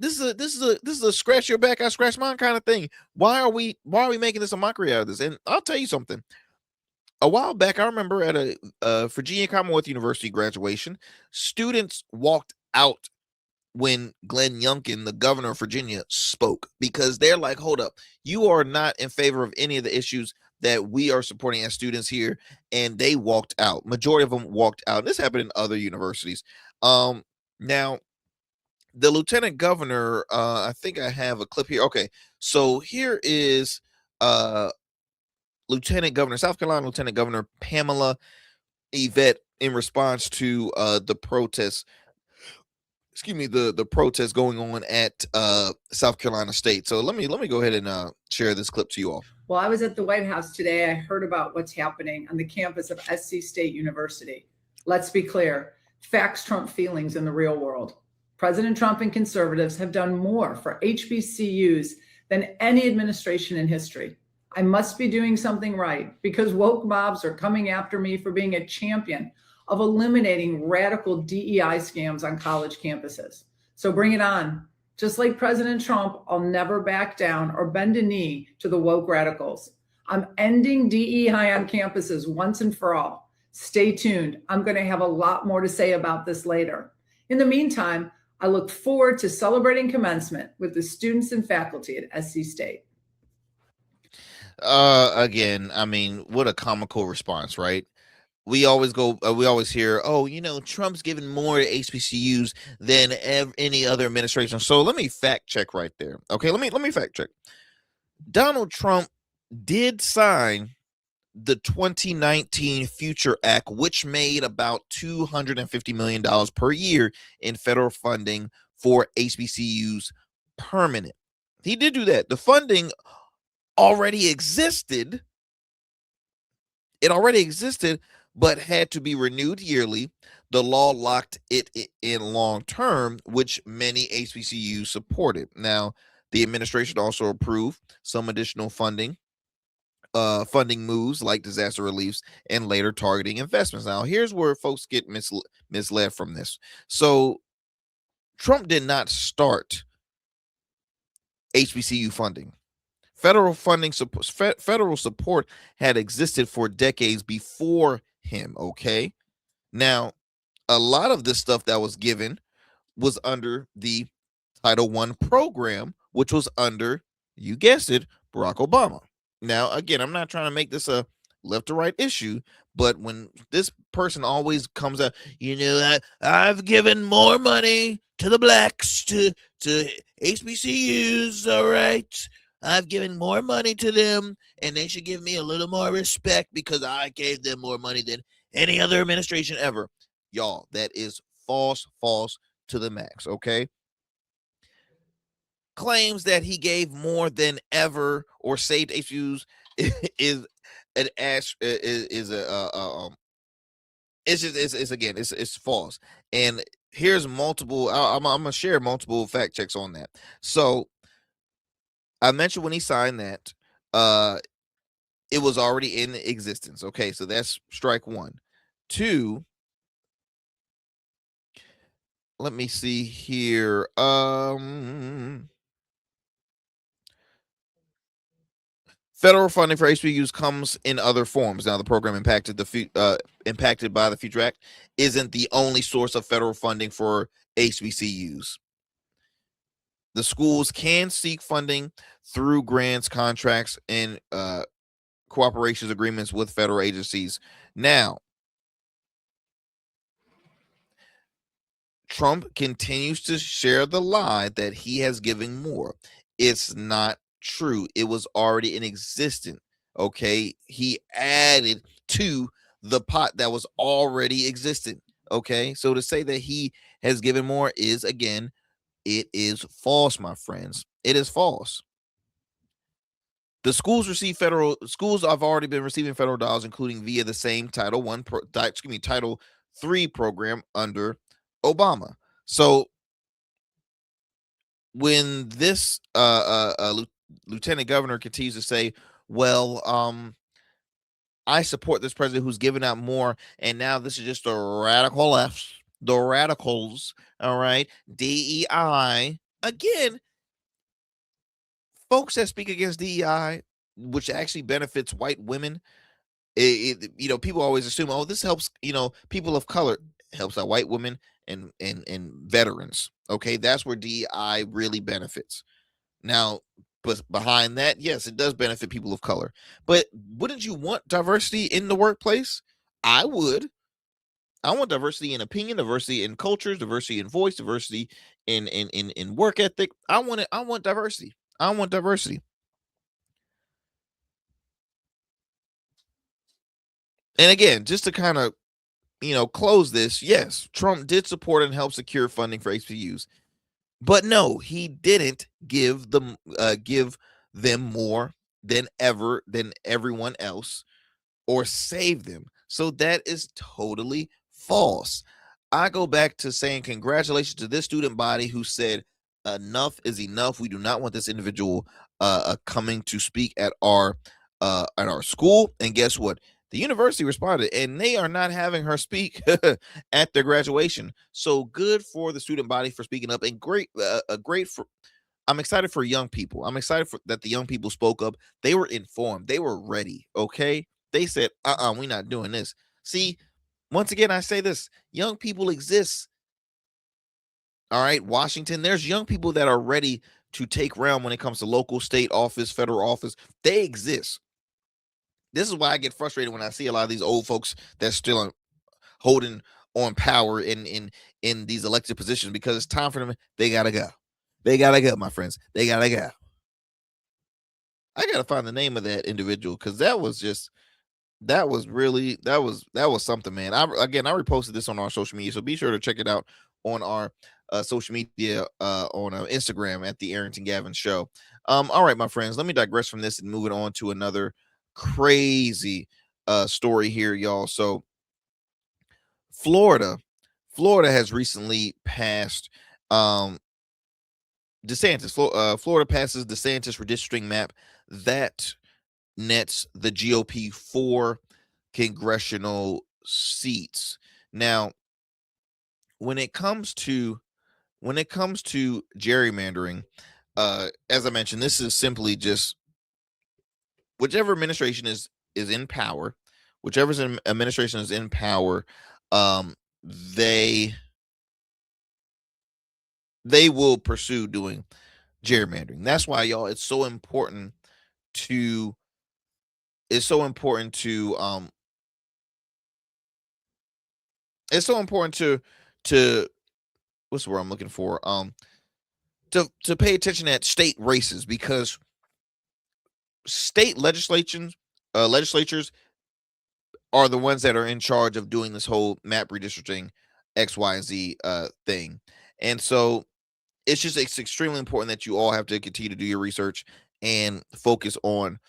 This is a scratch your back, I scratch mine kind of thing. Why are we making this a mockery out of this? And I'll tell you something. A while back, I remember at a Virginia Commonwealth University graduation, students walked out when Glenn Youngkin, the governor of Virginia, spoke, because they're like, hold up, you are not in favor of any of the issues that we are supporting as students here. And they walked out. Majority of them walked out. This happened in other universities. Now, the lieutenant governor, I think I have a clip here. Okay, so here is South Carolina Lieutenant Governor Pamela Evette in response to the protests. The protests going on at South Carolina State. So let me go ahead and share this clip to you all. While I was at the White House today, I heard about what's happening on the campus of SC State University. Let's be clear, facts trump feelings in the real world. President Trump and conservatives have done more for HBCUs than any administration in history. I must be doing something right because woke mobs are coming after me for being a champion of eliminating radical DEI scams on college campuses. So bring it on. Just like President Trump, I'll never back down or bend a knee to the woke radicals. I'm ending DEI on campuses once and for all. Stay tuned. I'm going to have a lot more to say about this later. In the meantime, I look forward to celebrating commencement with the students and faculty at SC State. Again, I mean, what a comical response, right? We always hear, oh, Trump's giving more to HBCUs than any other administration. So let me fact check right there. Okay, let me fact check. Donald Trump did sign the 2019 Future Act, which made about $250 million per year in federal funding for HBCUs permanent. He did do that. The funding already existed. It already existed, but had to be renewed yearly. The law locked it in long term, which many HBCUs supported. Now, the administration also approved some additional funding moves like disaster reliefs and later targeting investments. Now, here's where folks get misled from this. So, Trump did not start HBCU funding. Federal support had existed for decades before him, okay? Now, a lot of this stuff that was given was under the Title I program, which was under, you guessed it, Barack Obama. Now, again, I'm not trying to make this a left or right issue, but when this person always comes out, I've given more money to the blacks, to HBCUs, all right? I've given more money to them, and they should give me a little more respect because I gave them more money than any other administration ever. Y'all, that is false to the max, okay? Claims that he gave more than ever or saved HBCUs is false. And here's multiple. I'm gonna share multiple fact checks on that. So I mentioned when he signed that, it was already in existence. Okay, so that's strike one. Two, let me see here. Federal funding for HBCUs comes in other forms. Now, the program impacted by the Future Act isn't the only source of federal funding for HBCUs. The schools can seek funding through grants, contracts, and cooperation agreements with federal agencies. Now, Trump continues to share the lie that he has given more. It's not true. It was already in existence. Okay, he added to the pot that was already existent. Okay, so to say that he has given more is, again, it is false, my friends. It is false. The schools have already been receiving federal dollars, including via the same Title III program under Obama. So when this lieutenant governor continues to say, well, I support this president who's giving out more, and now this is just the radical left, the radicals, all right, DEI. Again, folks that speak against DEI, which actually benefits white women, people always assume, oh, this helps, people of color. It helps out white women and veterans. Okay, that's where DEI really benefits. Now, but behind that, yes, it does benefit people of color. But wouldn't you want diversity in the workplace? I would. I want diversity in opinion, diversity in cultures, diversity in voice, diversity in work ethic. I want diversity. I want diversity. And again, just to kind of, close this, yes, Trump did support and help secure funding for HBCUs. But no, he didn't give them more than everyone else or save them. So that is totally false. I go back to saying congratulations to this student body who said enough is enough. We do not want this individual coming to speak at our school. And guess what? The university responded, and they are not having her speak at their graduation. So good for the student body for speaking up, and I'm excited for young people. I'm excited that the young people spoke up. They were informed. They were ready. Okay. They said, we're not doing this. See, once again, I say this, young people exist. All right. Washington, there's young people that are ready to take round when it comes to local, state office, federal office. They exist. This is why I get frustrated when I see a lot of these old folks that's still holding on power in these elected positions, because it's time for them. They got to go. They got to go, my friends. They got to go. I got to find the name of that individual, because that was something, man. I reposted this on our social media, so be sure to check it out on our social media on Instagram at the Arrington Gavin Show. All right, my friends, let me digress from this and move it on to another crazy story here, y'all. So Florida has recently passed DeSantis. Florida passes DeSantis redistricting map that nets the GOP 4 congressional seats. Now, when it comes to gerrymandering, as I mentioned, this is simply just whichever administration is in power, administration is in power, they will pursue doing gerrymandering. That's why, y'all, it's so important to what's the word I'm looking for? To pay attention at state races, because state legislatures are the ones that are in charge of doing this whole map redistricting XYZ thing. And so it's extremely important that you all have to continue to do your research and focus on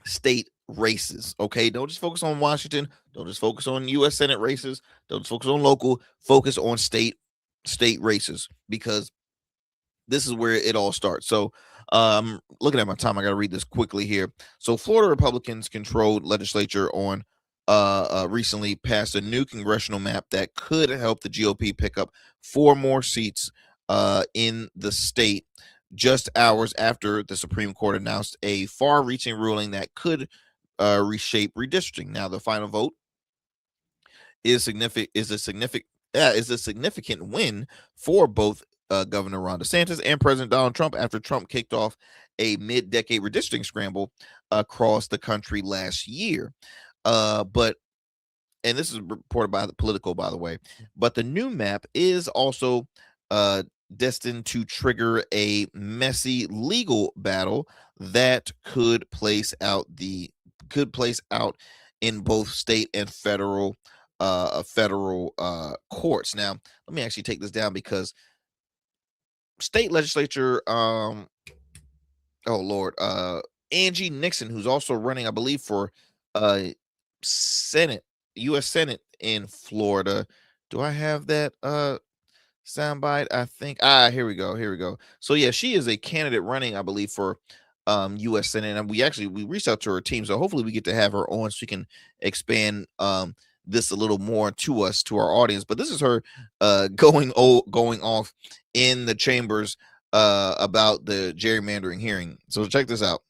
state races. Okay, don't just focus on Washington, don't just focus on U.S. Senate races, don't just focus on local, focus on state races, because this is where it all starts. So looking at my time, I got to read this quickly here. So Florida Republicans controlled legislature on recently passed a new congressional map that could help the GOP pick up 4 more seats in the state, just hours after the Supreme Court announced a far-reaching ruling that could reshape redistricting. Now, the final vote is a significant win for both Governor Ron DeSantis and President Donald Trump, after Trump kicked off a mid-decade redistricting scramble across the country last year. And this is reported by the Politico, by the way, but the new map is also destined to trigger a messy legal battle that could place out in both state and federal courts. Now, let me actually take this down, because state legislature, Angie Nixon, who's also running, I believe, for Senate, U.S. Senate in Florida. Do I have that soundbite? I think here we go. So yeah, she is a candidate running, I believe, for U.S. Senate, and we reached out to her team, so hopefully we get to have her on so she can expand this a little more to our audience. But this is her going off in the chambers about the gerrymandering hearing. So check this out.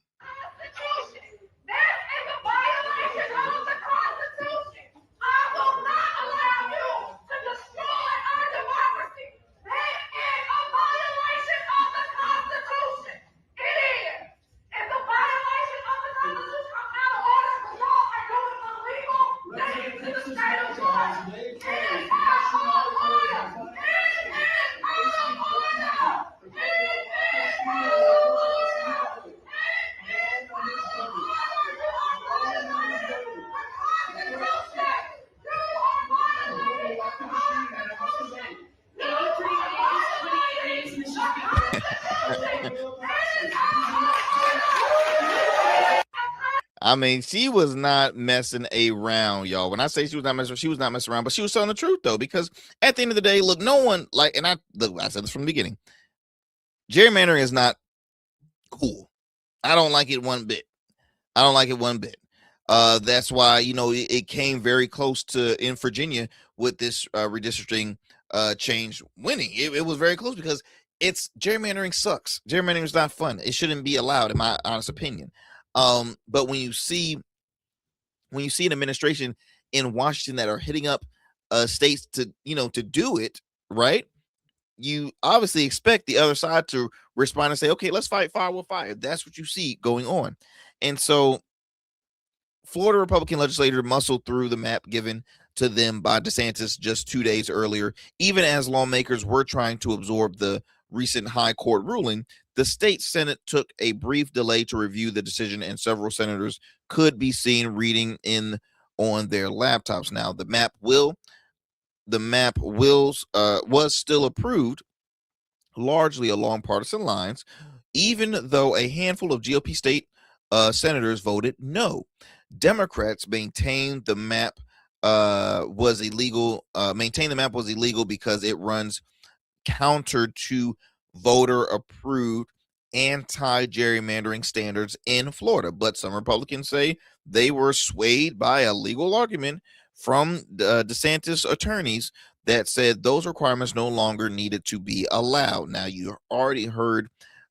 I mean, she was not messing around, y'all. When I say she was not messing around, but she was telling the truth though, because at the end of the day, look, no one I said this from the beginning. Gerrymandering is not cool. I don't like it one bit. That's why, it came very close to in Virginia with this redistricting change winning. It was very close because gerrymandering sucks. Gerrymandering is not fun. It shouldn't be allowed, in my honest opinion. But when you see an administration in Washington that are hitting up states to do it, right? You obviously expect the other side to respond and say, okay, let's fight fire with fire. That's what you see going on. And so Florida Republican legislator muscled through the map given to them by DeSantis just 2 days earlier. Even as lawmakers were trying to absorb the recent high court ruling, the state Senate took a brief delay to review the decision, and several senators could be seen reading on their laptops. Now, the map was still approved largely along partisan lines, even though a handful of GOP state senators voted no. Democrats maintained the map was illegal. Because it runs counter to voter-approved anti-gerrymandering standards in Florida. But some Republicans say they were swayed by a legal argument from DeSantis attorneys that said those requirements no longer needed to be allowed. Now, you already heard,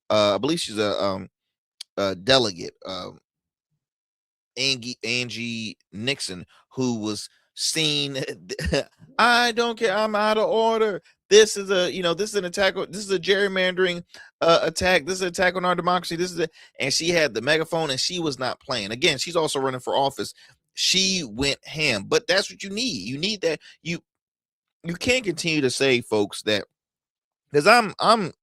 I believe she's a delegate, Angie Nixon, who was seen. I don't care. I'm out of order. This is an attack. This is a gerrymandering attack. This is an attack on our democracy. And she had the megaphone, and she was not playing. Again, she's also running for office. She went ham, but that's what you need. You need that. You can't continue to say, folks, that, because I'm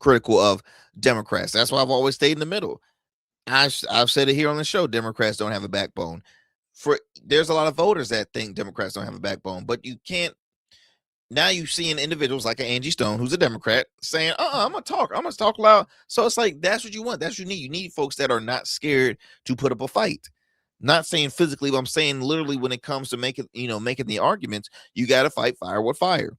critical of Democrats. That's why I've always stayed in the middle. I've said it here on the show. Democrats don't have a backbone. There's a lot of voters that think Democrats don't have a backbone, but you can't. Now you're seeing individuals like Angie Stone, who's a Democrat, saying, I'm gonna talk loud. So it's like, that's what you want. That's what you need. You need folks that are not scared to put up a fight. Not saying physically, but I'm saying literally when it comes to making the arguments, you got to fight fire with fire.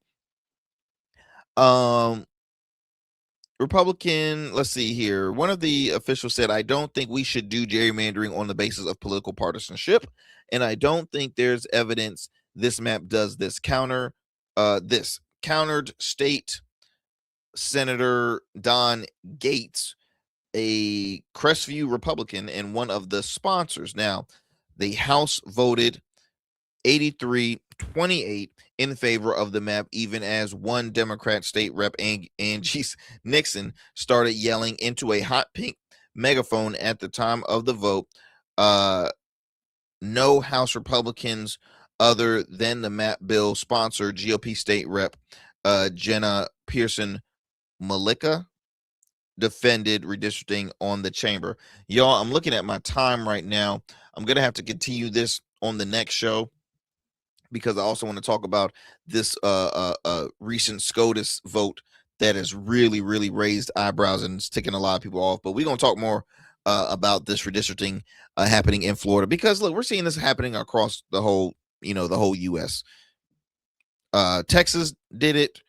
Republican, let's see here. One of the officials said, I don't think we should do gerrymandering on the basis of political partisanship. And I don't think there's evidence this map does this. Countered State Senator Don Gates, a Crestview Republican and one of the sponsors. Now, the House voted 83-28 in favor of the map, even as one Democrat state rep, Angie Nixon, started yelling into a hot pink megaphone at the time of the vote. No House Republicans other than the map bill sponsor, GOP state rep Jenna Pearson Malika, defended redistricting on the chamber. Y'all, I'm looking at my time right now. I'm going to have to continue this on the next show, because I also want to talk about this recent SCOTUS vote that has really, really raised eyebrows and it's ticking a lot of people off. But we're going to talk more about this redistricting happening in Florida, because look, we're seeing this happening across the whole U.S. Texas did it.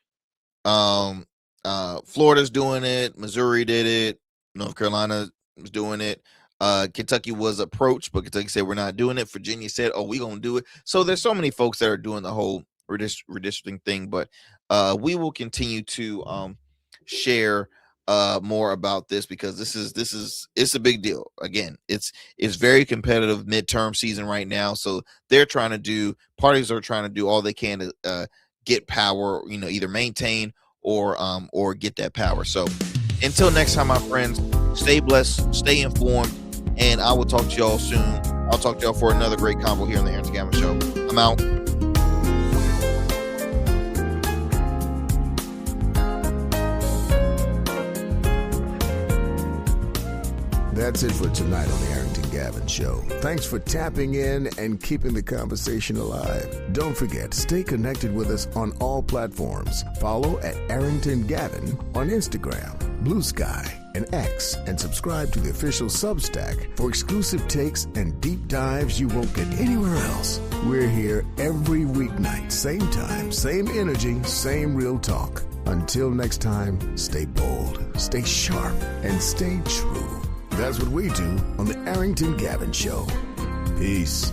Florida's doing it. Missouri did it. North Carolina was doing it. Kentucky was approached, but Kentucky said we're not doing it. Virginia said, oh, we're going to do it. So there's so many folks that are doing the whole redistricting thing, but we will continue to share more about this, because it's a big deal. Again, it's very competitive midterm season right now. So parties are trying to do all they can to get power, either maintain or get that power. So until next time, my friends, stay blessed, stay informed, and I will talk to y'all soon. I'll talk to y'all for another great convo here on the Arrington Gavin Show. I'm out. That's it for tonight on the Arrington Gavin Show. Thanks for tapping in and keeping the conversation alive. Don't forget, stay connected with us on all platforms. Follow at Arrington Gavin on Instagram, Blue Sky, and X, and subscribe to the official Substack for exclusive takes and deep dives you won't get anywhere else. We're here every weeknight, same time, same energy, same real talk. Until next time, stay bold, stay sharp, and stay true. That's what we do on the Arrington Gavin Show. Peace.